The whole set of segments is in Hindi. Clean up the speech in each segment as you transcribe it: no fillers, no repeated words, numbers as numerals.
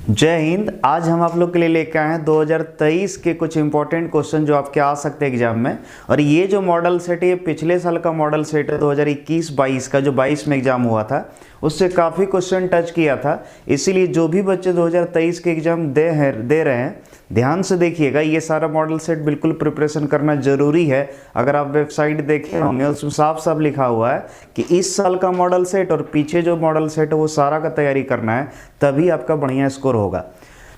जय हिंद। आज हम आप लोग के लिए लेकर आए हैं 2023 के कुछ इंपॉर्टेंट क्वेश्चन जो आपके आ सकते हैं एग्जाम में। और ये जो मॉडल सेट है ये पिछले साल का मॉडल सेट है 2021-22 का, जो 22 में एग्जाम हुआ था उससे काफ़ी क्वेश्चन टच किया था। इसीलिए जो भी बच्चे 2023 के एग्जाम दे रहे हैं ध्यान से देखिएगा, ये सारा मॉडल सेट बिल्कुल प्रिपरेशन करना जरूरी है। अगर आप वेबसाइट देखे होंगे उसमें साफ साफ लिखा हुआ है कि इस साल का मॉडल सेट और पीछे जो मॉडल सेट है वो सारा का तैयारी करना है, तभी आपका बढ़िया स्कोर होगा।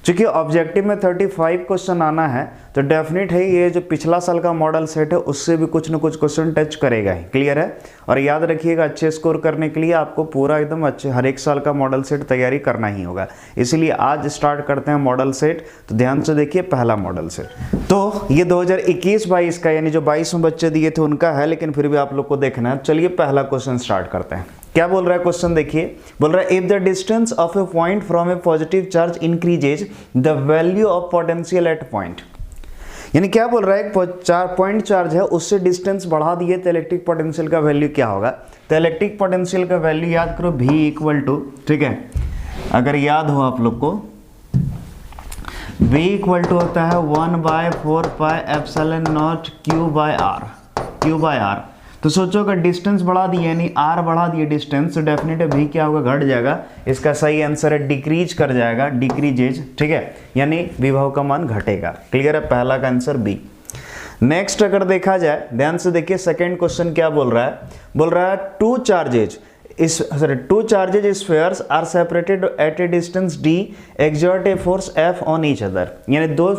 चूंकि ऑब्जेक्टिव में 35 क्वेश्चन आना है तो डेफिनेट है ये जो पिछला साल का मॉडल सेट है उससे भी कुछ न कुछ क्वेश्चन टच करेगा ही। क्लियर है? और याद रखिएगा, अच्छे स्कोर करने के लिए आपको पूरा एकदम अच्छे हर एक साल का मॉडल सेट तैयारी करना ही होगा। इसलिए आज स्टार्ट करते हैं मॉडल सेट। तो ध्यान से देखिए, पहला मॉडल सेट तो ये 2021-22 का, यानी जो 22 में बच्चे दिए थे उनका है, लेकिन फिर भी आप लोग को देखना है। चलिए पहला क्वेश्चन स्टार्ट करते हैं। क्या बोल रहा है क्वेश्चन देखिए, बोल रहा है if the distance of A point from A positive charge increases the value of potential at point. यानी क्या बोल रहा है, एक पॉइंट चार्ज है उससे डिस्टेंस बढ़ा दिए तो इलेक्ट्रिक पोटेंशियल का वैल्यू क्या होगा। तो इलेक्ट्रिक पोटेंशियल का वैल्यू याद करो, V इक्वल टू, ठीक है, अगर याद हो आप लोग को, V इक्वल टू होता है 1/4 pi epsilon naught Q by आर। तो सोचो अगर डिस्टेंस बढ़ा दिए यानी R बढ़ा दिए डिस्टेंस, तो डेफिनेट V क्या होगा, घट जाएगा। इसका सही आंसर है डिक्रीज कर जाएगा, डिक्रीजेज, ठीक है, यानी विभव का मान घटेगा। क्लियर है? पहला का आंसर B। नेक्स्ट अगर देखा जाए, ध्यान से देखिए सेकंड क्वेश्चन क्या बोल रहा है, बोल रहा है two charges spheres are separated at a distance D exert a force F on each other. यानी दो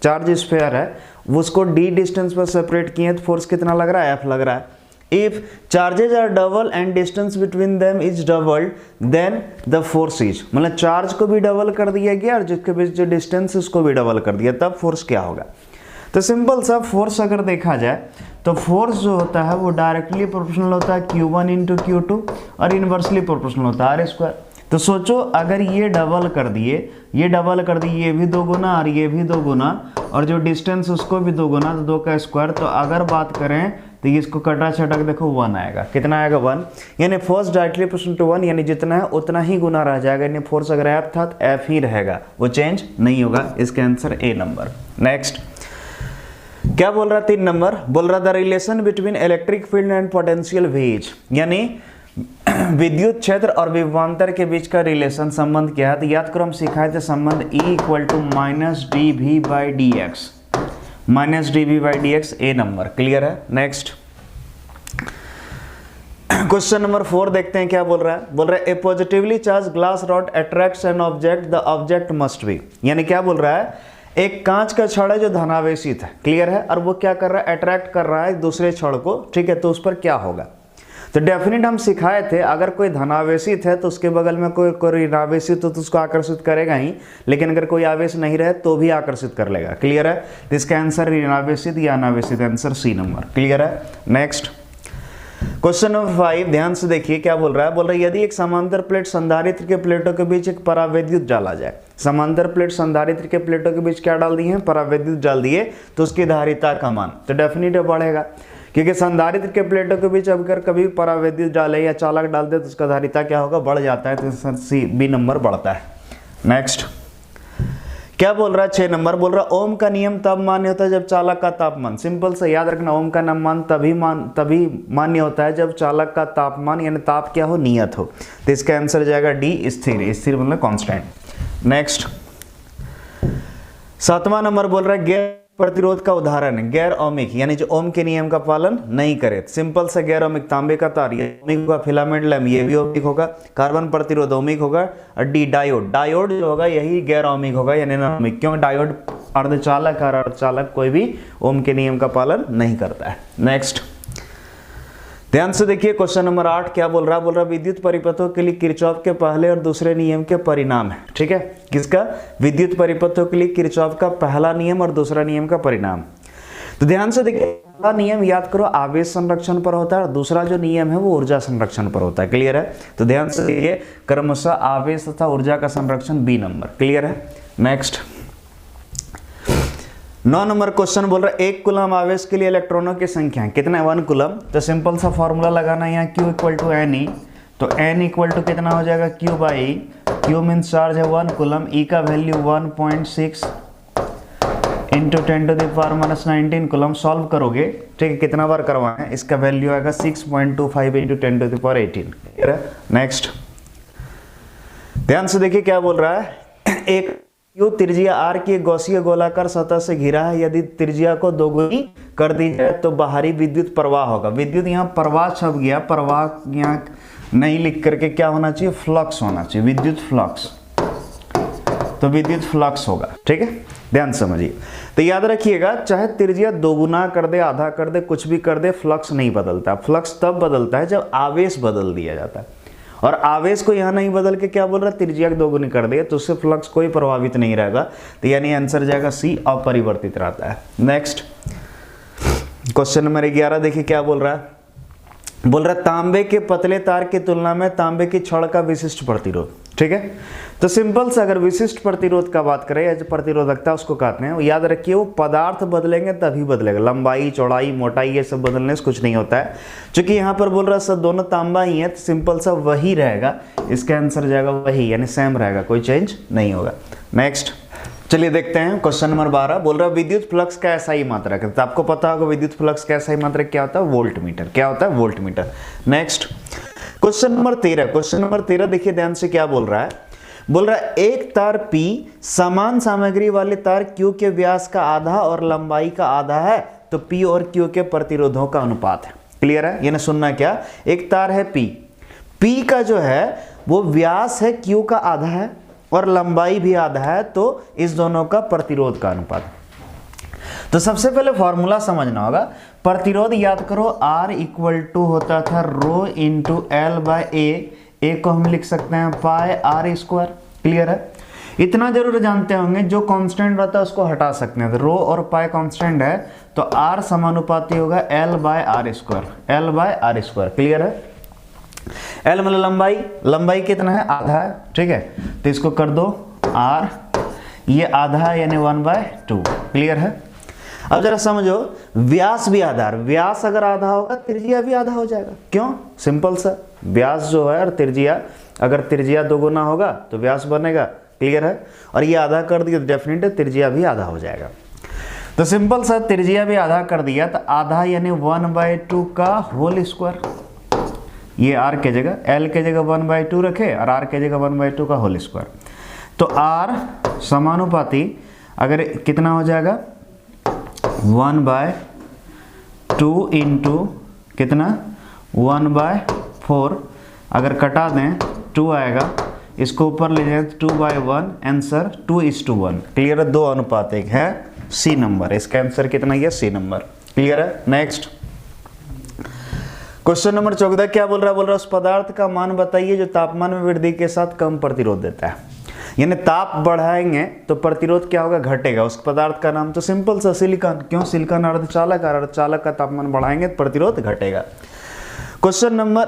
चार्ज स्फीयर है उसको D डिस्टेंस पर सेपरेट किए तो फोर्स कितना लग रहा है, F लग रहा है। If charges are double and distance between them is doubled, then the force is, मतलब चार्ज को भी डबल कर दिया गया और जिसके बीच जो डिस्टेंस उसको भी डबल कर दिया, तब फोर्स क्या होगा। तो सिंपल सा फोर्स अगर देखा जाए तो फोर्स जो होता है वो डायरेक्टली प्रोपोर्शनल होता है Q1 इंटू Q2 और इनवर्सली प्रोपोर्शनल होता है R²। तो सोचो अगर ये डबल कर दिए, ये भी 2 गुना और ये भी 2 गुना और जो डिस्टेंस उसको भी 2 गुना, तो 2 का स्क्वायर। तो अगर बात करें तो इसको कटा छटक देखो 1 आएगा। कितना आएगा? 1। यानी फोर्स डायरेक्टली प्रोपोर्शनल टू 1, यानी जितना है उतना ही गुना रह जाएगा। यानी फोर्स अगर F था तो F ही रहेगा, वो चेंज नहीं होगा। इसका आंसर A नंबर। नेक्स्ट क्या बोल रहा है 3 नंबर, बोल रहा the relation between electric field and potential ways, यानी विद्युत क्षेत्र और विभवांतर के बीच का रिलेशन, संबंध क्या है। तो याद करो हम सिखाए थे संबंध E equal to -dV/dx, A number. Clear है? नेक्स्ट क्वेश्चन नंबर 4 देखते हैं क्या बोल रहा है, बोल रहा है a positively charge glass rod attracts an object, the object must be. यानी क्या बोल रहा है, एक कांच का छड़ है जो धनावेशित है, क्लियर है, और वो क्या कर रहा है, अट्रैक्ट कर रहा है दूसरे छड़ को, ठीक है, तो उस पर क्या होगा। तो डेफिनेट हम सिखाए थे अगर कोई धनावेशित है तो उसके बगल में कोई ऋणावेशित हो तो उसको आकर्षित करेगा ही, लेकिन अगर कोई आवेश नहीं रहे तो भी आकर्षित कर लेगा। क्लियर है? तो इसका आंसर ऋणावेशित या अनावेशित, आंसर C नंबर। क्लियर है? नेक्स्ट क्वेश्चन नंबर 5, ध्यान से देखिए क्या बोल रहा है, बोल रहा है यदि एक समांतर प्लेट संधारित्र के प्लेटों के बीच एक परावैद्युत डाला जाए। समांतर प्लेट संधारित्र के प्लेटों के बीच क्या डाल दिए हैं, परावैद्युत डाल दिए, तो उसकी धारिता का मान तो डेफिनेट बढ़ेगा, क्योंकि संधारित्र के प्लेटों के बीच अगर कभी परावैद्युत डाले या चालक डाल दे तो उसका धारिता क्या होगा, बढ़ जाता है। तो B नंबर बढ़ता है। नेक्स्ट क्या बोल रहा है 6 नंबर, बोल रहा है ओम का नियम तब मान्य होता है जब चालक का तापमान, सिंपल से याद रखना, ओम का मान तभी मान्य होता है जब चालक का तापमान यानी ताप क्या हो, नियत हो। तो इसका आंसर जाएगा D, स्थिर मतलब कांस्टेंट। नेक्स्ट 7वां नंबर बोल रहा है गैर प्रतिरोध का उदाहरण है गैर ओमिक, यानी जो ओम के नियम का पालन नहीं करे। सिंपल से गैर ओमिक, तांबे का तार ये ओमिक होगा, फिलामेंट लैम्प ये भी ओमिक होगा, कार्बन प्रतिरोध ओमिक होगा, और D डायोड जो होगा यही गैर ओमिक होगा यानी नॉन ओमिक। क्यों? डायोड अर्धचालक और अर्धचालक कोई भी ओम के नियम का पालन नहीं करता है। नेक्स्ट ध्यान से देखिए क्वेश्चन नंबर 8 क्या बोल रहा है, बोल रहा है विद्युत परिपथों के लिए किरचॉफ के पहले और दूसरे नियम के परिणाम है। ठीक है, किसका? विद्युत परिपथों के लिए किरचॉफ का पहला नियम और दूसरा नियम का परिणाम। तो ध्यान से देखिए, पहला नियम याद करो आवेश संरक्षण पर होता है और दूसरा जो नियम है वो ऊर्जा संरक्षण पर होता है। क्लियर है? तो ध्यान से देखिए क्रमशः आवेश तथा ऊर्जा का संरक्षण B नंबर। क्लियर है? नेक्स्ट 9 नंबर क्वेश्चन बोल रहा है 1 कूलम आवेश के लिए इलेक्ट्रॉनों की संख्या कितना है, 1 कूलम। तो सिंपल सा फॉर्मूला लगाना है यहाँ Q इक्वल टू NE तो n इक्वल टू कितना हो जाएगा Q by Q means charge है 1 कूलम, E का वैल्यू 1.6 इंटू 10⁻⁻19 कूलम। सॉल्व करोगे, ठीक है, कितना बार करवाएं, इसका वैल्यू आएगा 6.25 इंटू 10⁻18। नेक्स्ट ध्यान से देखिए क्या बोल रहा है, एक Q त्रिज्या R की एक गौसीय गोलाकार सतह से घिरा है, यदि त्रिज्या को दोगुनी कर दी जाए तो बाहरी विद्युत प्रवाह होगा। विद्युत यहाँ प्रवाह छप गया, प्रवाह यहाँ नहीं लिख करके क्या होना चाहिए, फ्लक्स होना चाहिए, विद्युत फ्लक्स, तो विद्युत फ्लक्स होगा। ठीक है, ध्यान समझिए। तो याद रखिएगा, चाहे त्रिज्या दोगुना कर दे, आधा कर दे, कुछ भी कर दे, फ्लक्स नहीं बदलता। फ्लक्स तब बदलता है जब आवेश बदल दिया जाता है, और आवेश को यहाँ नहीं बदल के क्या बोल रहा है, त्रिज्या दोगुनी कर दे तो उससे फ्लक्स कोई प्रभावित नहीं रहेगा। तो यानी आंसर जाएगा सी, अपरिवर्तित रहता है। नेक्स्ट क्वेश्चन नंबर 11 देखिए क्या बोल रहा है, बोल रहा है तांबे के पतले तार की तुलना में तांबे की छड़ का विशिष्ट प्रतिरोध। ठीक है, तो सिंपल से अगर विशिष्ट प्रतिरोध का बात करें या जो प्रतिरोधकता उसको कहते हैं, याद रखिए वो पदार्थ बदलेंगे तभी बदलेगा, लंबाई चौड़ाई मोटाई ये सब बदलने से कुछ नहीं होता है। चूंकि यहाँ पर बोल रहा है सब दोनों तांबा ही है, तो सिंपल सा वही रहेगा, इसका आंसर जाएगा वही, यानी सेम रहेगा, कोई चेंज नहीं होगा। नेक्स्ट चलिए देखते हैं क्वेश्चन नंबर 12, बोल रहा है विद्युत फ्लक्स का एसआई मात्रक। तो आपको पता होगा विद्युत फ्लक्स का एसआई मात्रक क्या होता है, वोल्ट मीटर। क्या होता है, volt meter. Next question number 13, question number 13 देखिए ध्यान से क्या बोल रहा है, बोल रहा है एक तार P समान सामग्री वाले तार Q के व्यास का आधा और लंबाई का आधा है, तो P और Q के प्रतिरोधों का अनुपात है। क्लियर है, यानी सुनना क्या, एक तार है P का जो है वो व्यास है Q का आधा है और लंबाई भी आधा है, तो इस दोनों का प्रतिरोध का अनुपात। तो सबसे पहले फॉर्मूला समझना होगा, प्रतिरोध याद करो, R इक्वल टू होता था रो इंटू एल बाय ए को हम लिख सकते हैं पाई R स्क्वायर। क्लियर है, इतना जरूर जानते होंगे, जो कांस्टेंट रहता है उसको हटा सकते हैं। तो रो और पाई कांस्टेंट है, तो R समानुपाती होगा L by R square, L by R square. Clear है, L मतलब लंबाई, लंबाई कितना है, आधा है। ठीक है, तो इसको कर दो R, ये आधा है यानी 1/2। क्लियर है, अब जरा समझो, व्यास भी आधा है, व्यास अगर आधा होगा त्रिज्या भी आधा हो जाएगा। क्यों, सिंपल सा, व्यास जो है और त्रिज्या, अगर त्रिज्या दोगुना होगा तो व्यास बनेगा। क्लियर है, और ये आधा कर दिया तो डेफिनेटली त्रिज्या भी आधा हो जाएगा। तो सिंपल सा, त्रिज्या भी आधा कर दिया तो आधा यानी 1/2 का होल स्क्वायर, ये R के जगह, L के जगह 1/2 रखे और R के जगह 1/2 का होल स्क्वायर। तो R समानुपाती अगर कितना हो जाएगा, 1/2 इंटू कितना 1/4, अगर कटा दें 2 आएगा, इसको ऊपर ले जाए 2/1, आंसर 2:1। क्लियर है, 2 अनुपात 1 है, सी नंबर, इसका आंसर कितना है, सी नंबर। क्लियर है। नेक्स्ट क्वेश्चन नंबर 14 क्या बोल रहा है, बोल रहा है उस पदार्थ का मान बताइए जो तापमान में वृद्धि के साथ कम प्रतिरोध देता है। यानी ताप बढ़ाएंगे तो प्रतिरोध क्या होगा, घटेगा। उस पदार्थ का नाम तो सिंपल सा सिलिकॉन। क्यों, सिलिकॉन अर्धचालक, अर्धचालक का तापमान बढ़ाएंगे तो प्रतिरोध घटेगा। क्वेश्चन नंबर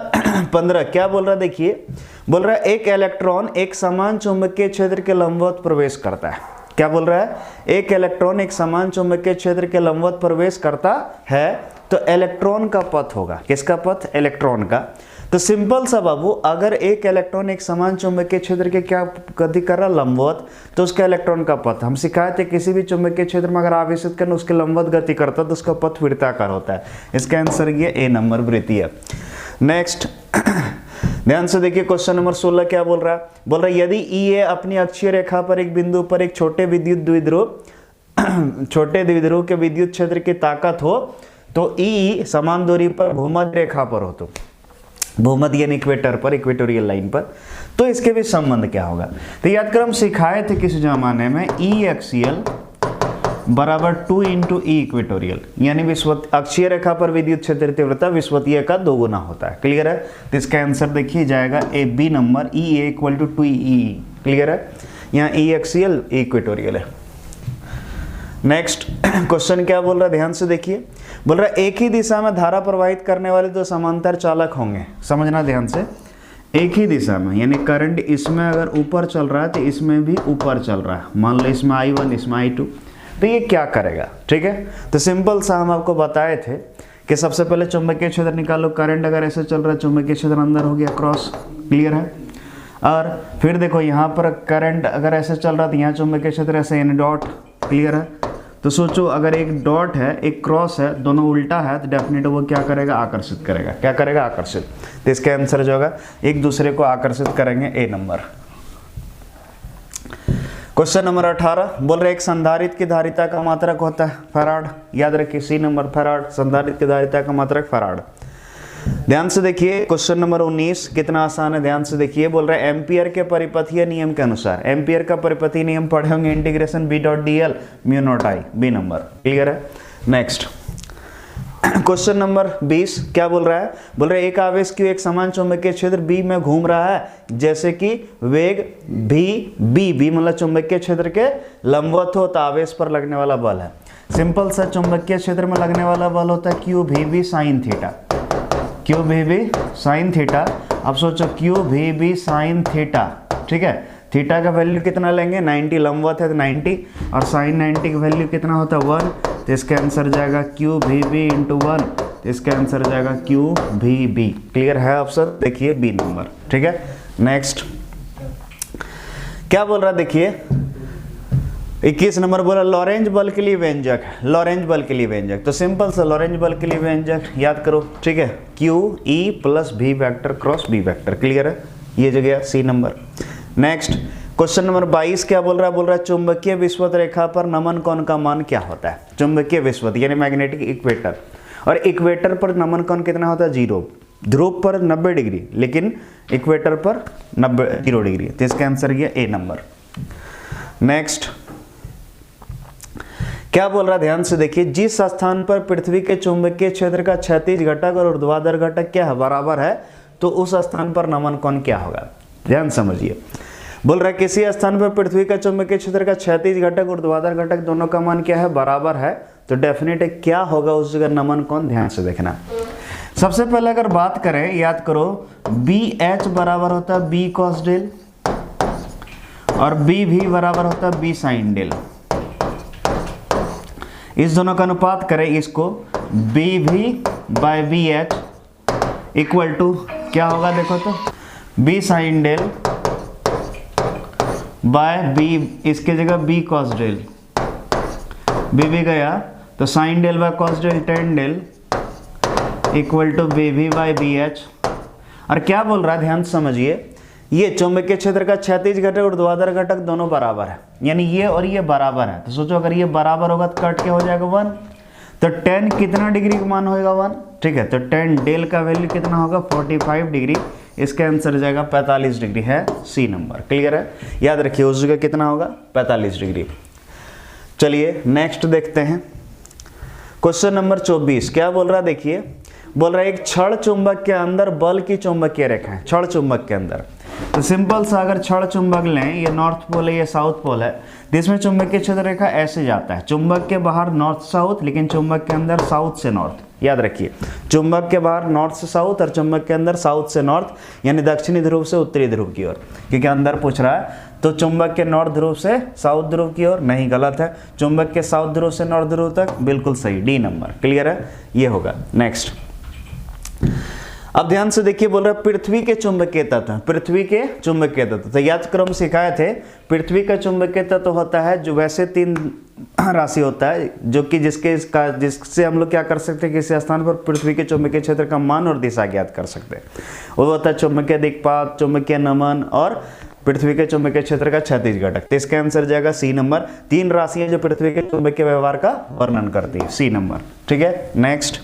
15 क्या बोल रहा है, देखिए बोल रहा है एक इलेक्ट्रॉन एक समान चुंबकीय क्षेत्र के लंबवत प्रवेश करता है। क्या बोल रहा है, एक इलेक्ट्रॉन एक समान चुंबकीय क्षेत्र के लंबवत प्रवेश करता है, तो इलेक्ट्रॉन का पथ होगा, किसका पथ, इलेक्ट्रॉन का। तो सिंपल सा बाबू, अगर एक इलेक्ट्रॉन एक समान चुंबकीय क्षेत्र के क्या गति कर रहा, लंबवत, तो उसका इलेक्ट्रॉन का पथ, हम सिखाए थे किसी भी चुंबकीय क्षेत्र में अगर आवेशित करना उसके लंबवत गति करता तो उसका पथ वृत्ताकार होता है। इसका आंसर ये ए नंबर वृत्तीय। नेक्स्ट ध्यान से देखिए क्वेश्चन नंबर 16 क्या बोल रहा है, बोल रहा है यदि ई ए अपनी अक्षीय रेखा पर एक बिंदु पर एक छोटे द्विध्रुव के विद्युत क्षेत्र की ताकत हो, तो ई समान दूरी पर भूमध्य रेखा पर हो, तो भूमध्य यानी इक्वेटर पर, इक्वेटोरियल लाइन पर, तो इसके भी संबंध क्या होगा। तो याद कर हम सिखाए थे किस जमाने में, ई एक्सियल बराबर 2 इंटू ई इक्वेटोरियल, यानी विश्वत अक्षीय रेखा पर विद्युत क्षेत्र तीव्रता विश्वतीय का 2 गुना होता है। क्लियर है, तो इसका आंसर देखिए जाएगा A B number, E A equal to 2ई। क्लियर है, यहाँ ई एक्सियल ई इक्वेटोरियल है। नेक्स्ट क्वेश्चन क्या बोल रहा है, ध्यान से देखिए, बोल रहा है एक ही दिशा में धारा प्रवाहित करने वाले 2 समांतर चालक होंगे। समझना ध्यान से, एक ही दिशा में, यानी करंट इसमें अगर ऊपर चल रहा है तो इसमें भी ऊपर चल रहा है। मान लो इसमें I1 इसमें I2, तो ये क्या करेगा। ठीक है, तो सिंपल सा हम आपको बताए थे कि सबसे पहले चुंबकीय क्षेत्र निकालो, करंट अगर ऐसे चल रहा है चुंबकीय क्षेत्र अंदर हो गया क्रॉस, क्लियर है। और फिर देखो यहाँ पर करंट अगर ऐसे चल रहा है तो यहाँ चुंबकीय क्षेत्र ऐसे यानी डॉट, क्लियर है। तो सोचो अगर एक डॉट है एक क्रॉस है, दोनों उल्टा है, तो डेफिनेट वो क्या करेगा, आकर्षित करेगा। क्या करेगा, आकर्षित। तो इसका आंसर जो होगा एक दूसरे को आकर्षित करेंगे, ए नंबर। क्वेश्चन नंबर 18 बोल रहे एक संधारित्र की धारिता का मात्रक होता है फैराड। याद रखिए सी नंबर फैराड, संधारित्र की धारिता का मात्रक फैराड। ध्यान से देखिए क्वेश्चन नंबर 19 कितना आसान है, ध्यान से देखिए। बोल रहे एम्पियर के परिपथीय नियम के अनुसार, एम्पियर का परिपथीय नियम पढ़े होंगे, integration B dot D L mu naught I, B number, clear है। नेक्स्ट क्वेश्चन नंबर 20 क्या बोल रहा है, बोल रहे एक आवेश की एक समान चुंबकीय क्षेत्र बी में घूम रहा है जैसे कि वेग बी मतलब चुंबकीय क्षेत्र के लंबवत हो तो आवेश पर लगने वाला बल है। सिंपल सा चुंबकीय क्षेत्र में लगने वाला बल होता है Q V B sine theta, Q V B sine theta. अब सोचो Q V B sine theta, ठीक है। थीटा का वैल्यू कितना लेंगे, 90, लंबवत है तो 90, और साइन 90 का वैल्यू कितना होता है 1, तो इसका आंसर जाएगा क्यू वी बी इंटू 1, तो इसका आंसर जाएगा क्यू वी बी, क्लियर है ऑप्शन, देखिए बी नंबर, ठीक है। नेक्स्ट क्या बोल रहा है देखिए 21 नंबर बोला लॉरेंज बल के लिए व्यंजक, लॉरेंज बल के लिए व्यंजक। तो सिंपल सा लॉरेंज बल के लिए व्यंजक याद करो, ठीक है, Q E plus V vector cross B vector, clear है, ये जगह C number. Next question number 22 क्या बोल रहा है चुंबकीय विस्वत रेखा पर नमन कोण का मान क्या होता है। चुंबकीय विस्वत यानी मैग्नेटिक इक्वेटर, और इक्वेटर पर नमन कोण कितना होता है 0, ध्रुव पर 90 डिग्री लेकिन इक्वेटर पर 0 डिग्री, तो इसका आंसर ये ए नंबर। नेक्स्ट क्या बोल रहा है ध्यान से देखिए, जिस स्थान पर पृथ्वी के चुंबकीय क्षेत्र का क्षैतिज घटक और ऊर्ध्वाधर घटक क्या है, बराबर है, तो उस स्थान पर नमन कोण क्या होगा। ध्यान समझिए, बोल रहा है किसी स्थान पर पृथ्वी का चुंबकीय क्षेत्र का क्षैतिज घटक और ऊर्ध्वाधर घटक दोनों का मान क्या है, बराबर है, तो डेफिनेट क्या होगा उस जगह नमन कोण, ध्यान से देखना। सबसे पहले अगर बात करें, याद करो बी एच बराबर होता है बी कॉस डेल, और बी भी बराबर होता है बी साइन डेल। इस दोनों का अनुपात करें, इसको B V by B H equal to क्या होगा, देखो तो B sine del by B, इसके जगह बी कॉस डेल, बी भी गया तो sine del by cos del tan del equal to B V by B H. और क्या बोल रहा है ध्यान समझिए, ये चुंबकीय क्षेत्र का क्षैतिज घटक और ऊर्ध्वाधर घटक दोनों बराबर है, यानी ये और ये बराबर है, तो सोचो अगर ये बराबर होगा तो कट के हो जाएगा 1, तो 10 कितना डिग्री का मान होगा 1, ठीक है, तो 10 डेल का वैल्यू कितना होगा 45 डिग्री, इसका आंसर जाएगा 45 डिग्री, है सी नंबर, क्लियर है। याद रखिए उस जगह कितना होगा 45 डिग्री। चलिए नेक्स्ट देखते हैं क्वेश्चन नंबर 24 क्या बोल रहा है देखिए, बोल रहा है एक छड़ चुंबक के अंदर बल की चुंबकीय रेखा है, छड़ चुंबक के अंदर। तो सिंपल सा अगर छड़ चुंबक लें, ये नॉर्थ पोल है ये साउथ पोल है, जिसमें चुंबकीय क्षेत्र रेखा ऐसे जाता है, चुंबक के बाहर नॉर्थ साउथ लेकिन चुंबक के अंदर साउथ से नॉर्थ। याद रखिए चुंबक के बाहर नॉर्थ से साउथ और चुंबक के अंदर साउथ से नॉर्थ, यानी दक्षिणी ध्रुव से उत्तरी ध्रुव की ओर, क्योंकि अंदर पूछ रहा है। तो चुंबक के नॉर्थ ध्रुव से साउथ ध्रुव की ओर नहीं, गलत है, चुंबक के साउथ ध्रुव से नॉर्थ ध्रुव तक, बिल्कुल सही, डी नंबर, क्लियर है, ये होगा। नेक्स्ट अब ध्यान से देखिए, बोल रहा है पृथ्वी के चुंबकीय तत्व, पृथ्वी के चुंबकीय तत्व। तो याद करो हम सिखाए थे पृथ्वी का चुंबकीय तत्व होता है जो वैसे 3 राशि होता है, जो कि जिससे हम लोग क्या कर सकते हैं, किसी स्थान पर पृथ्वी के चुंबकीय क्षेत्र का मान और दिशा ज्ञात कर सकते हैं। वो होता है चुंबकीय दिक्पात, चुंबकीय नमन और पृथ्वी के चुंबकीय क्षेत्र का क्षैतिज घटक। तो इसका आंसर जाएगा सी नंबर। 3 राशियां जो पृथ्वी के चुंबकीय व्यवहार का वर्णन करती है, सी नंबर, ठीक है। नेक्स्ट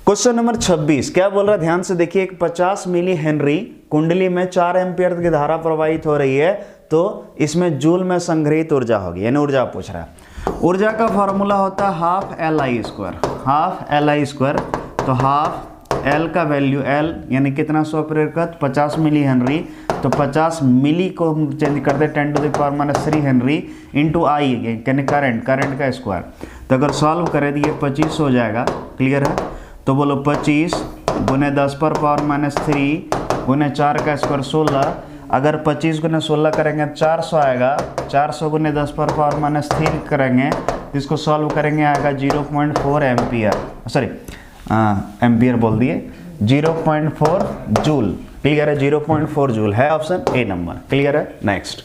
क्वेश्चन नंबर 26 क्या बोल रहा है ध्यान से देखिए, एक 50 मिली हेनरी कुंडली में 4 एम्पियर की धारा प्रवाहित हो रही है, तो इसमें जूल में संग्रहित ऊर्जा होगी, यानी ऊर्जा पूछ रहा है। ऊर्जा का फॉर्मूला होता है हाफ एल आई स्क्वायर, तो हाफ एल का वैल्यू एल यानी कितना, 100 प्रेरकत्व 50 मिली हेनरी, तो 50 मिली को हम चेंज करते 10⁻³ हेनरी इंटू आई यानी करंट का स्क्वायर। तो अगर सॉल्व करें तो ये 25 हो जाएगा, क्लियर है। तो बोलो 25 गुने 10⁻³ गुने 4 का स्क्वायर 16, अगर 25 गुने 16 करेंगे 400 आएगा, 400 गुने 10⁻³ करेंगे, इसको सॉल्व करेंगे आएगा 0.4 एम्पियर, सॉरी एम्पियर बोल दिए, 0.4 जूल। क्लियर है, 0.4 जूल है ऑप्शन ए नंबर। क्लियर है। नेक्स्ट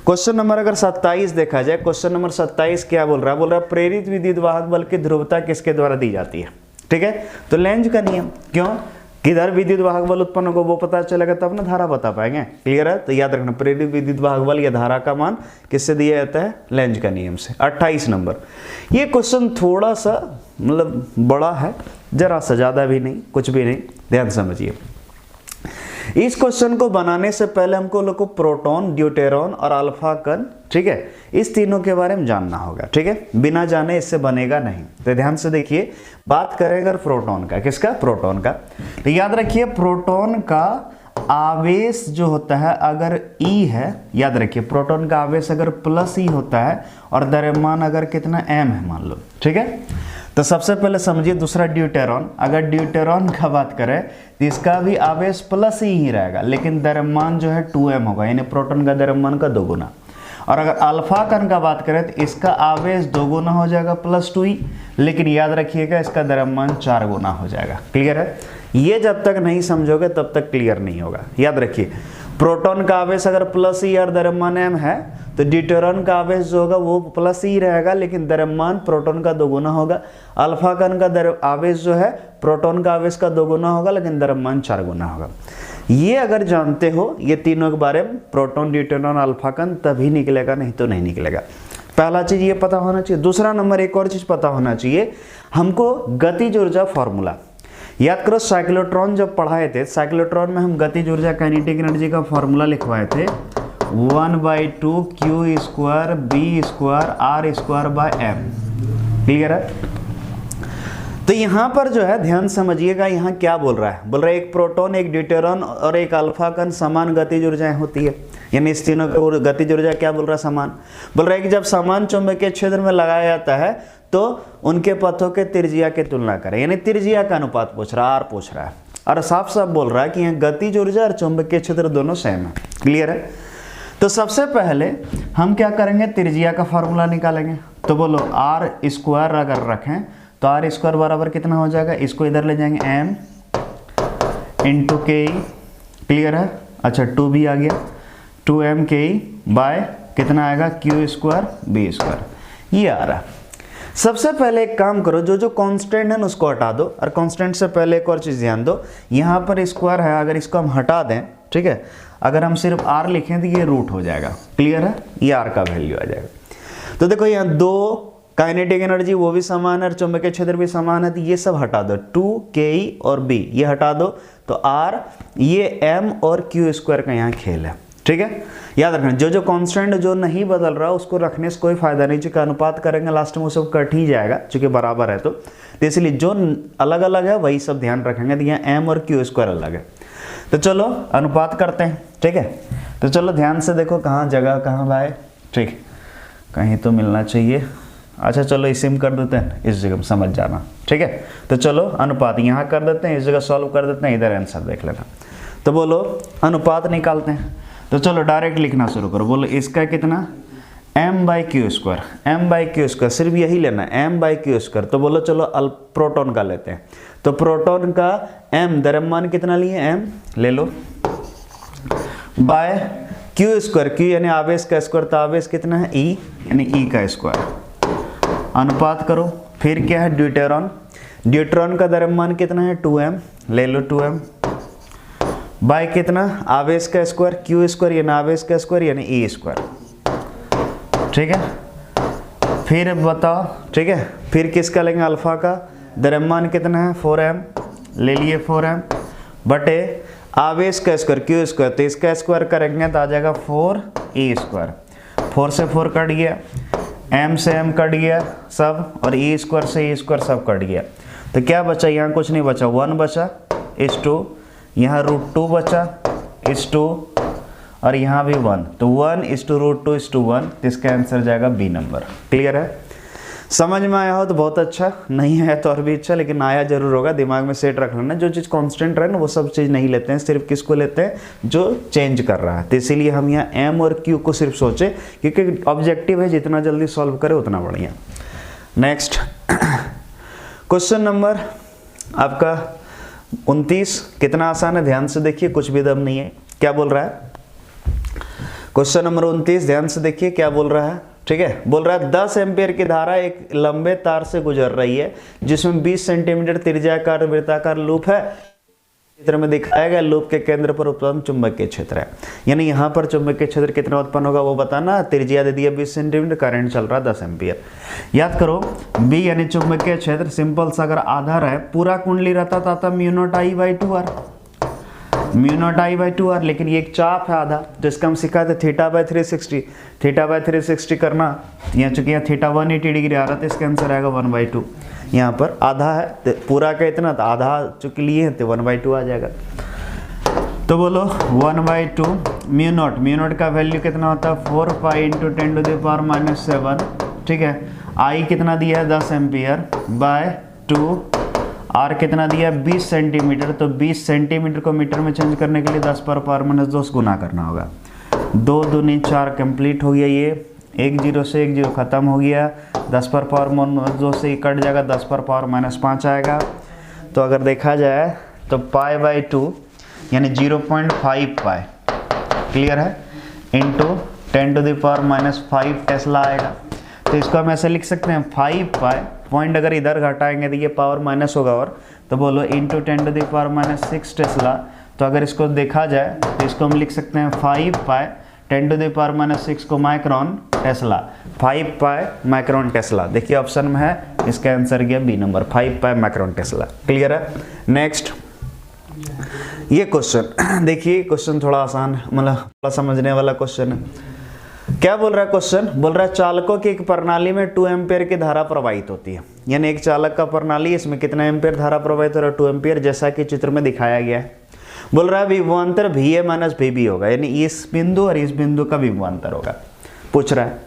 क्वेश्चन नंबर अगर 27 देखा जाए, क्वेश्चन नंबर 27 क्या बोल रहा है? बोल रहा है प्रेरित विद्युत वाहक बल की ध्रुवता किसके द्वारा दी जाती है? ठीक है, तो लेंज का नियम। क्यों? किधर विद्युत वाहक बल उत्पन्न होगा वो पता चलेगा तब ना धारा बता पाएंगे। क्लियर है, तो याद रखना प्रेरित विद्युत वाहक बल या धारा का मान किससे दिया जाता है? लेंज का नियम से। 28 नंबर, ये क्वेश्चन थोड़ा सा मतलब बड़ा है, जरा सा, ज्यादा भी नहीं, कुछ भी नहीं, ध्यान समझिए। इस क्वेश्चन को बनाने से पहले हमको लोग को प्रोटॉन, ड्यूटेरॉन और अल्फा कण, ठीक है, इस तीनों के बारे में जानना होगा। ठीक है, बिना जाने इससे बनेगा नहीं। तो ध्यान से देखिए, बात करेंगे प्रोटॉन का। किसका? प्रोटॉन का। तो याद रखिए प्रोटॉन का आवेश जो होता है अगर E है, याद रखिए प्रोटॉन का आवेश अगर +E होता है और द्रव्यमान अगर कितना m है मान लो। ठीक है, तो सबसे पहले समझिए दूसरा ड्यूटेरॉन। अगर ड्यूटेरॉन का बात करें तो इसका भी आवेश +E ही रहेगा, लेकिन द्रव्यमान जो है 2m होगा, यानी प्रोटॉन का द्रव्यमान का 2 गुना। और अगर अल्फा कण का बात करें तो इसका आवेश 2 गुना हो जाएगा +2E, लेकिन याद रखिएगा इसका द्रव्यमान 4 गुना हो जाएगा। क्लियर है, ये जब तक नहीं समझोगे तब तक क्लियर नहीं होगा। याद रखिए प्रोटॉन का आवेश अगर +E और द्रव्यमान m है तो ड्यूटेरॉन का आवेश जो होगा वो +E रहेगा, लेकिन द्रव्यमान प्रोटॉन का 2 गुना होगा। अल्फा कण का आवेश जो है प्रोटॉन का आवेश का 2 गुना होगा, लेकिन द्रव्यमान 4 गुना होगा। ये अगर जानते हो ये तीनों के बारे में, प्रोटॉन, ड्यूटेरॉन, अल्फा कण, तभी निकलेगा, नहीं तो नहीं निकलेगा। पहला चीज ये पता होना चाहिए। दूसरा नंबर एक और चीज पता होना चाहिए हमको, गतिज ऊर्जा फॉर्मूला। याद करो साइक्लोट्रॉन जब पढ़ाए थे, साइक्लोट्रॉन में हम गतिज ऊर्जा काइनेटिक एनर्जी का फॉर्मूला लिखवाए थे, 1/2 Q² B² R²/m। क्लियर है। तो यहाँ पर जो है ध्यान समझिएगा, यहाँ क्या बोल रहा है? बोल रहा है एक प्रोटॉन, एक ड्यूटेरॉन और एक अल्फा कण समान गतिज ऊर्जाएं होती है, यानी इस तीनों की गतिज ऊर्जा क्या बोल रहा है? समान। बोल रहा है कि जब समान चुंबकीय क्षेत्र में लगाया जाता है तो उनके पथों के त्रिज्या की तुलना करें, यानी त्रिज्या का अनुपात पूछ रहा है, R पूछ रहा है। और साफ साफ बोल रहा है कि यहाँ गतिज ऊर्जा और चुंबकीय क्षेत्र दोनों सेम है। क्लियर है। तो सबसे पहले हम क्या करेंगे? त्रिज्या का फॉर्मूला निकालेंगे। तो बोलो R² अगर रखें तो R² बराबर कितना हो जाएगा? इसको इधर ले जाएंगे m × Ke। क्लियर है। अच्छा 2b आ गया, 2m Ke बाय कितना आएगा? Q² B²। ये आ रहा। सबसे पहले एक काम करो, जो जो कांस्टेंट है ना उसको हटा दो। और कांस्टेंट से पहले एक और चीज़ ध्यान दो, यहाँ पर स्क्वायर है, अगर इसको हम हटा दें, ठीक है, अगर हम सिर्फ R लिखें तो ये रूट हो जाएगा। क्लियर है, ये R का वैल्यू आ जाएगा। तो देखो यहाँ 2 काइनेटिक एनर्जी वो भी समान है और चुंबकीय क्षेत्र भी समान है, तो ये सब हटा दो, 2Ke और B ये हटा दो, तो R, ये m और Q² का यहाँ खेल है। ठीक है, याद रखना जो जो कांस्टेंट जो नहीं बदल रहा उसको रखने से कोई फायदा नहीं, चूंकि अनुपात करेंगे लास्ट में वो सब कट ही जाएगा, चूंकि बराबर है। तो इसलिए जो अलग अलग है वही सब ध्यान रखेंगे। तो यहाँ m और Q² अलग है। तो चलो अनुपात करते हैं। ठीक है, तो चलो ध्यान से देखो कहाँ जगह कहाँ भाई, ठीक कहीं तो मिलना चाहिए। अच्छा चलो इसी में कर देते हैं, इस जगह में समझ जाना। ठीक है, तो चलो अनुपात यहाँ कर देते हैं, इस जगह सॉल्व कर देते हैं, इधर आंसर देख लेना। तो बोलो अनुपात निकालते हैं। तो चलो डायरेक्ट लिखना शुरू करो। बोलो इसका कितना? m/Q²। m/Q², सिर्फ यही लेना, m/Q²। तो बोलो चलो प्रोटॉन का लेते हैं। तो प्रोटॉन का m द्रव्यमान कितना लिए? m ले लो, बाय Q², Q यानी आवेश का स्क्वायर, तो आवेश कितना है? E यानी E का स्क्वायर। अनुपात करो। फिर क्या है? ड्यूटेरॉन। ड्यूटेरॉन का द्रव्यमान कितना है? 2m, ले लो 2m, बाय कितना? आवेश का स्क्वायर, Q² यानी आवेश का स्क्वायर यानी E²। ठीक है, फिर बताओ। ठीक है, फिर किसका लेंगे? अल्फा का। द्रव्यमान कितना है? 4m, ले लिए 4m, बटे आवेश का स्क्वायर Q², तो इसका स्क्वायर करेंगे तो आ जाएगा 4E²। 4 से 4 कट गया, m से m कट गया सब, और E² से E² सब कट गया। तो क्या बचा? यहाँ कुछ नहीं बचा, 1 बचा इस 2, यहाँ √2 बचा इस 2, और यहाँ भी 1, तो 1 = √2 = 1, तो इसका आंसर जाएगा B नंबर। क्लियर है? समझ में आया हो तो बहुत अच्छा, नहीं आया तो और भी अच्छा, लेकिन आया जरूर होगा। दिमाग में सेट रख लेना, जो चीज़ कांस्टेंट रहे ना वो सब चीज़ नहीं लेते हैं, सिर्फ किसको लेते हैं? जो चेंज कर रहा है। तो इसीलिए हम यहाँ m और q को सिर्फ सोचे, क्योंकि ऑब्जेक्टिव है जितना जल्दी सॉल्व करे उतना बढ़िया। नेक्स्ट क्वेश्चन नंबर आपका 29 कितना आसान है, ध्यान से देखिए, कुछ भी दम नहीं है। क्या बोल रहा है क्वेश्चन नंबर 29, ध्यान से देखिए क्या बोल रहा है। ठीक है, बोल रहा है 10 एम्पियर की धारा एक लंबे तार से गुजर रही है जिसमें 20 सेंटीमीटर त्रिज्याकार वृत्ताकार लूप है। चित्र में दिखाया गया लूप के केंद्र पर उत्पन्न चुंबकीय क्षेत्र है। यानी यहाँ पर चुंबकीय क्षेत्र कितना उत्पन्न होगा वो बताना। त्रिज्या दे दिया 20 सेंटीमीटर, करंट चल रहा 10 एम्पियर। याद करो बी यानी चुंबकीय क्षेत्र सिंपल सा अगर आधार है पूरा कुंडली रहता था mu naught I by 2r, mu naught I by 2r, लेकिन ये एक चाप है आधा, जिसका हम सिखाए थे थीटा बाई 360। थीटा बाई 360 करना, यहाँ चूंकि यहाँ थीटा 180 डिग्री आ रहा था, इसका आंसर आएगा 1/2। यहाँ पर आधा है तो पूरा का इतना, तो आधा चूंकि लिए हैं तो 1/2 आ जाएगा। तो बोलो 1/2 म्यू नॉट का वैल्यू कितना होता है 4 पाई इंटू 10⁻⁻7। ठीक है, आई कितना दिया है 10 एम्पियर बाय 2, आर कितना दिया है 20 सेंटीमीटर। तो 20 सेंटीमीटर को मीटर में चेंज करने के लिए 10⁻⁻2 गुना करना होगा। 2 दूनी 4 कंप्लीट हो गया, ये 1 0 से 1 0 खत्म हो गया। 10⁻⁻2 से ही कट जाएगा, 10⁻⁻5 आएगा। तो अगर देखा जाए तो पाई बाई 2 यानी 0.5 पाई, क्लियर है, इंटू 10⁻⁻5 टेस्ला आएगा। तो इसको हम ऐसे लिख सकते हैं 5 पाई, पॉइंट अगर इधर घटाएंगे तो ये पावर माइनस होगा, और तो बोलो इंटू 10⁻⁻6 टेस्ला। तो अगर इसको देखा जाए तो इसको हम लिख सकते हैं 5 पाई 10⁻⁻6 को माइक्रोन टेस्ला, 5 पाई माइक्रोन टेस्ला। देखिए ऑप्शन में है, इसका आंसर गया बी नंबर, 5 पाई माइक्रोन टेस्ला। क्लियर है। नेक्स्ट ये क्वेश्चन देखिए, क्वेश्चन थोड़ा आसान, मतलब थोड़ा समझने वाला क्वेश्चन है। क्या बोल रहा है क्वेश्चन, बोल रहा है चालकों की एक प्रणाली में 2 एम्पियर की धारा प्रवाहित होती है। यानी एक चालक का प्रणाली, इसमें कितना एम्पियर धारा प्रवाहित हो रहा है 2 एम्पियर, जैसा कि चित्र में दिखाया गया है। बोल रहा है विभवांतर VA माइनस VB होगा, यानी इस बिंदु और इस बिंदु का विभवांतर होगा, पूछ रहा है।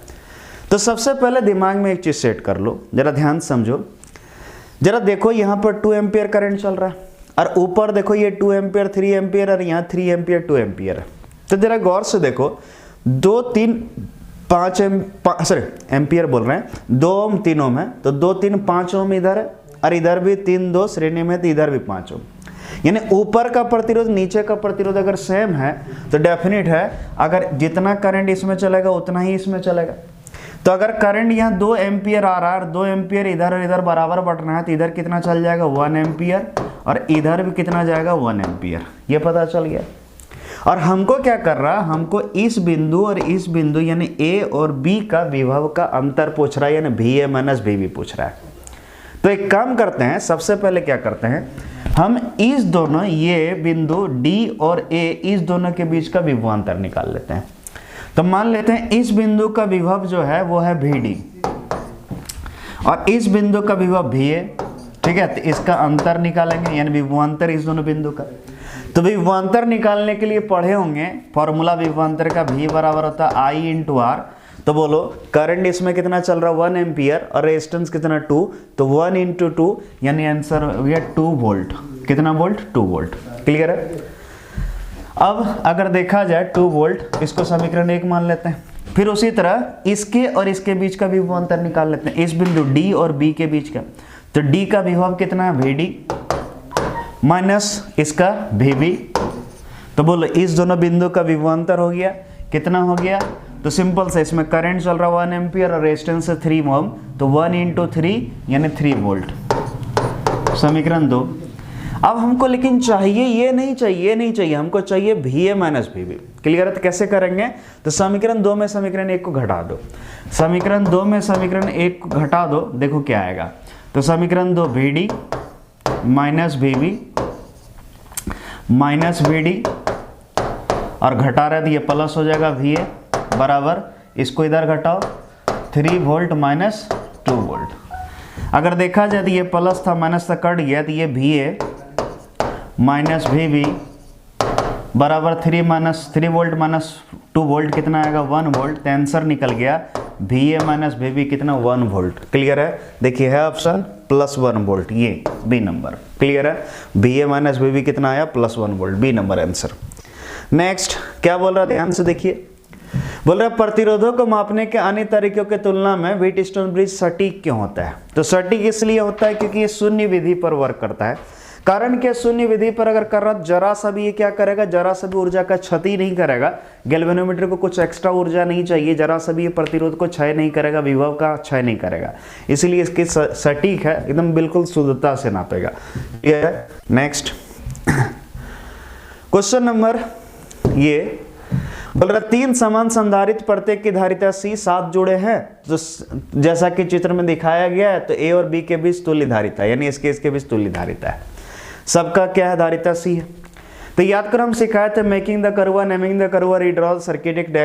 तो सबसे पहले दिमाग में एक चीज सेट कर लो, जरा ध्यान समझो। जरा देखो यहाँ पर 2 एम्पियर करंट चल रहा है, और ऊपर देखो ये 2 एम्पियर 3 एम्पियर, और यहाँ 3 एम्पियर 2 एम्पियर है। तो जरा गौर से देखो, 2 3 5 एम्पियर बोल रहे हैं, 2 ओम 3 ओम है, तो 2 3 5 ओम इधर है, और इधर भी 3 2 श्रेणी में, तो इधर भी 5 ओम। यानी ऊपर का प्रतिरोध नीचे का प्रतिरोध अगर सेम है तो डेफिनेट है अगर जितना करंट इसमें चलेगा उतना ही इसमें चलेगा। तो अगर करंट यहाँ 2 एम्पियर आ रहा है और 2 एम्पियर इधर और इधर बराबर बढ़ना है, तो इधर कितना चल जाएगा 1 एम्पियर, और इधर भी कितना जाएगा 1 एम्पियर। ये पता चल गया। और हमको क्या कर रहा है, हमको इस बिंदु और इस बिंदु यानी ए और बी का विभव का अंतर पूछ रहा है, यानी VA माइनस VB पूछ रहा है। तो एक काम करते हैं, सबसे पहले क्या करते हैं, हम इस दोनों, ये बिंदु D और A, इस दोनों के बीच का विभवांतर निकाल लेते हैं। तो मान लेते हैं इस बिंदु का विभव जो है वो है VD, और इस बिंदु का विभव VA। ठीक है, तो इसका अंतर निकालेंगे, यानी विभवांतर इस दोनों बिंदु का। तो विभवांतर निकालने के लिए पढ़े होंगे फॉर्मूला विभवांतर का, V बराबर होता है I इंटू R। तो बोलो करंट इसमें कितना चल रहा है 1 एम्पियर, और रेजिस्टेंस कितना 2, तो 1 इंटू 2 यानी आंसर हो गया 2 वोल्ट। कितना वोल्ट 2 वोल्ट। क्लियर है। अब अगर देखा जाए 2 वोल्ट, इसको समीकरण 1 मान लेते हैं। फिर उसी तरह इसके और इसके बीच का विभवांतर निकाल लेते हैं, इस बिंदु D और B के बीच का। तो D का विभव कितना है VD माइनस इसका VB। तो बोलो इस दोनों बिंदु का विभवांतर हो गया, कितना हो गया, तो सिंपल से इसमें करंट चल रहा 1 एम्पियर और रेजिस्टेंस है 3 ओम, तो 1 इंटू 3 यानी 3 वोल्ट। समीकरण 2। अब हमको लेकिन चाहिए ये नहीं चाहिए, हमको चाहिए VA माइनस VB। क्लियर है। तो कैसे करेंगे, तो समीकरण 2 में समीकरण 1 को घटा दो, समीकरण 2 में समीकरण 1 को घटा दो, देखो क्या आएगा। तो समीकरण 2 VD minus VB minus VD, और घटा रहे तो ये प्लस हो जाएगा VA बराबर, इसको इधर घटाओ 3 वोल्ट माइनस 2 वोल्ट। अगर देखा जाए तो ये प्लस था माइनस था कट गया, तो ये VA माइनस VB बराबर 3 वोल्ट माइनस 2 वोल्ट कितना आएगा 1 वोल्ट। तो आंसर निकल गया VA माइनस VB कितना 1 वोल्ट। क्लियर है। देखिए है ऑप्शन +1 वोल्ट, ये बी नंबर। क्लियर है। VA माइनस VB कितना आया +1 volt, B number answer. Next क्या बोल रहा है, ध्यान से देखिए। बोल रहा है प्रतिरोधों को मापने के अन्य तरीकों के तुलना में व्हीटस्टोन ब्रिज सटीक क्यों होता है? तो सटीक इसलिए होता है क्योंकि ये शून्य विधि पर वर्क करता है। कारण क्या, शून्य विधि पर अगर कर रहा जरा सा भी ये क्या करेगा, जरा सा भी ऊर्जा का क्षति नहीं करेगा। गैल्वेनोमीटर को कुछ एक्स्ट्रा ऊर्जा नहीं चाहिए, जरा सा भी ये प्रतिरोध को क्षय नहीं करेगा, विभव का क्षय नहीं करेगा, इसलिए इसकी सटीक है, एकदम बिल्कुल शुद्धता से नापेगा। ये है नेक्स्ट क्वेश्चन नंबर, ये बोल रहा 3 समान संधारित्र प्रत्येक की धारिता C 7 जुड़े हैं, तो जैसा कि चित्र में दिखाया गया है, तो A और B के बीच तुल्य धारिता है, यानी इसके बीच तुल्य धारिता है। सबका क्या है, धारिता C है। तो याद करो हम सिखाए थे making the curve, naming the curve, redraw circuit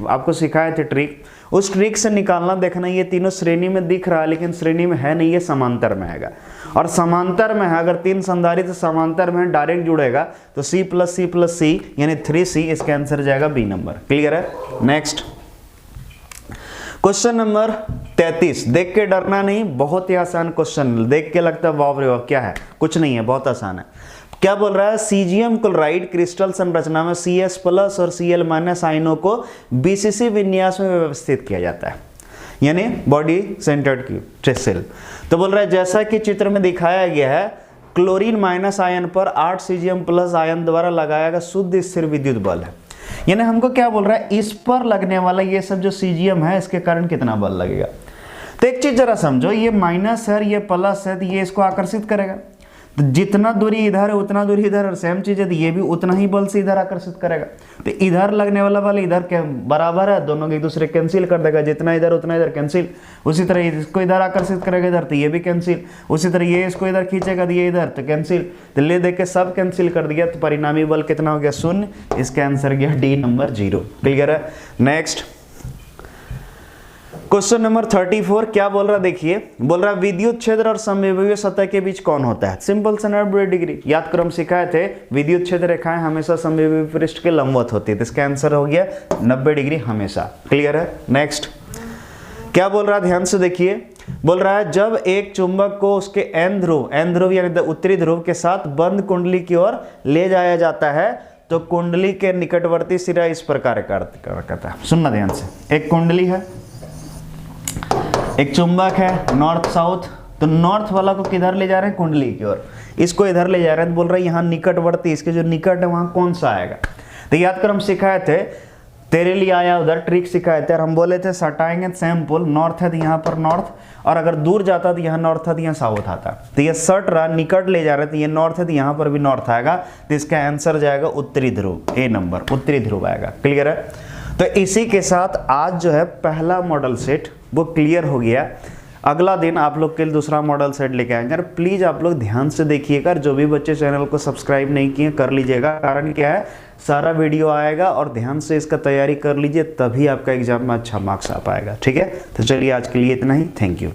आपको सिखाए थे ट्रिक। उस ट्रिक से निकालना देखना, ये तीनों श्रेणी में दिख रहा है लेकिन श्रेणी में है नहीं, ये समांतर में आएगा। और समांतर में है, अगर 3 संधारित्र समांतर में डायरेक्ट जुड़ेगा तो C प्लस C यानी 3C, इसका आंसर जाएगा बी नंबर। क्लियर है? Next question number 33। देख के डरना नहीं, बहुत ही आसान क्वेश्चन, देख के लगता है वाह रे वाह क्या है, कुछ नहीं है, बहुत आसान है। क्या बोल रहा है, सीजियम क्लोराइड क्रिस्टल संरचना में Cs प्लस और Cl माइनस आयनों को BCC विन्यास में व्यवस्थित किया जाता है, यानी बॉडी सेंटर्ड क्रिस्टल। तो बोल रहा है जैसा कि चित्र में दिखाया गया है, क्लोरीन माइनस आयन पर 8 सीजियम प्लस आयन द्वारा लगाया गया शुद्ध स्थिर विद्युत बल है। यानी हमको क्या बोल रहा है, इस पर लगने वाला ये सब जो सीजियम है, इसके कारण कितना बल लगेगा। तो एक चीज जरा समझो, ये माइनस है, ये प्लस है, तो ये इसको आकर्षित करेगा। तो जितना दूरी इधर है उतना दूरी इधर, और सेम चीज है तो ये भी उतना ही बल से इधर आकर्षित करेगा। तो इधर लगने वाला बल इधर के बराबर है, दोनों एक दूसरे कैंसिल कर देगा, जितना इधर उतना इधर कैंसिल। उसी तरह इसको इधर आकर्षित करेगा इधर, तो ये भी कैंसिल। उसी तरह ये इसको इधर खींचेगा तो ये इधर, तो कैंसिल। तो ले दे के सब कैंसिल कर दिया, तो परिणामी बल कितना हो गया, 0। इसका आंसर गया डी नंबर 0। क्लियर है? Next question number 34। क्या बोल रहा, देखिए बोल रहा विद्युत क्षेत्र और समविभवीय सतह के बीच कौन होता है? सिंपल से 90 डिग्री। याद करो हम सिखाए थे, विद्युत क्षेत्र रेखाएं हमेशा समविभवीय पृष्ठ के लंबवत होती है, तो इसका आंसर हो गया 90 डिग्री हमेशा। क्लियर है? नेक्स्ट क्या बोल रहा है, ध्यान से देखिए। बोल रहा है जब एक चुंबक को उसके n ध्रुव यानी उत्तरी ध्रुव के साथ बंद कुंडली की ओर ले जाया जाता है, तो कुंडली के निकटवर्ती सिरा इस प्रकार करता है। सुनना ध्यान से, एक कुंडली है, एक चुंबक है नॉर्थ साउथ, तो नॉर्थ वाला को किधर ले जा रहे हैं, कुंडली की ओर, इसको इधर ले जा रहे हैं। तो बोल रहा है यहाँ निकटवर्ती, इसके जो निकट है वहां कौन सा आएगा। तो याद कर हम सिखाए थे, तेरे लिए आया उधर, ट्रिक सिखाए थे, और हम बोले थे सटाएंगे सेम पोल, नॉर्थ है तो यहाँ पर नॉर्थ, और अगर दूर जाता तो यहाँ नॉर्थ था तो यहाँ साउथ आता। तो ये सट रहा, निकट ले जा रहे थे, ये नॉर्थ है तो यहाँ पर भी नॉर्थ आएगा, तो इसका आंसर जाएगा उत्तरी ध्रुव, ए नंबर, उत्तरी ध्रुव आएगा। क्लियर है? तो इसी के साथ आज जो है पहला मॉडल सेट वो क्लियर हो गया। अगला दिन आप लोग के लिए दूसरा मॉडल सेट लेके आएंगे। प्लीज आप लोग ध्यान से देखिएगा, जो भी बच्चे चैनल को सब्सक्राइब नहीं किए कर लीजिएगा, कारण क्या है सारा वीडियो आएगा और ध्यान से इसका तैयारी कर लीजिए, तभी आपका एग्जाम में अच्छा मार्क्स आ पाएगा। ठीक है? तो चलिए आज के लिए इतना ही, थैंक यू।